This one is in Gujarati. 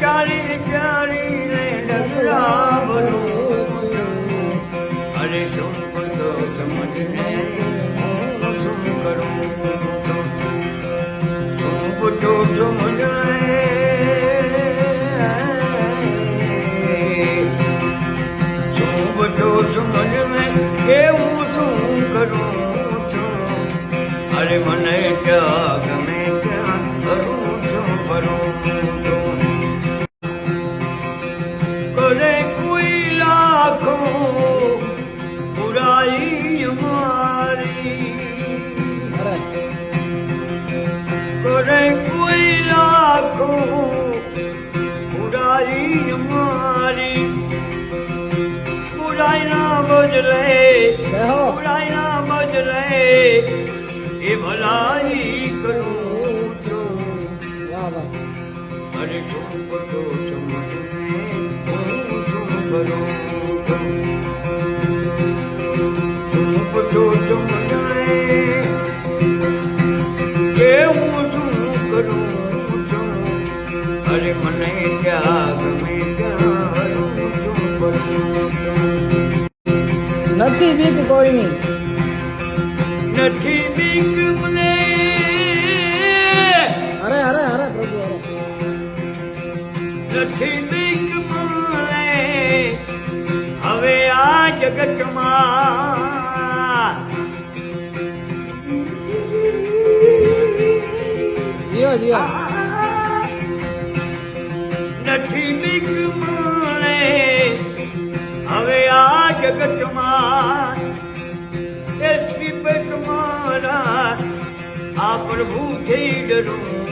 ચાલી ચાલીને ડગરા ભરું અરે શું બધો સમજને શું કરું શું બધો સમજને શું બધો સમજને કેવું શું કરું અરે મને ક્યાં ગમે ત્યાં કરું છું ભરું કરે કોઈ લાખો બુરાઈ મારી કરે કોઈ લાખો બુરાઈ મારી બુરાઈ ના બદલે એ ભલાઈ કરું છું અરે શું બધો સમજને શું કરું શું બધો સમજને કે હું શું કરું છું અરે મને ક્યાં ગમે ત્યાં શું કરું નથી બીક કોઈની નથી બીક મને અરે અરે અરે પ્રભુ અરે નથી બીક મને હવે આ જગતમાં જીઓ જીઓ નથી બીક મને હવે આ જગતમાં એ શ્રીપત મારા આ પ્રભુથી ડરું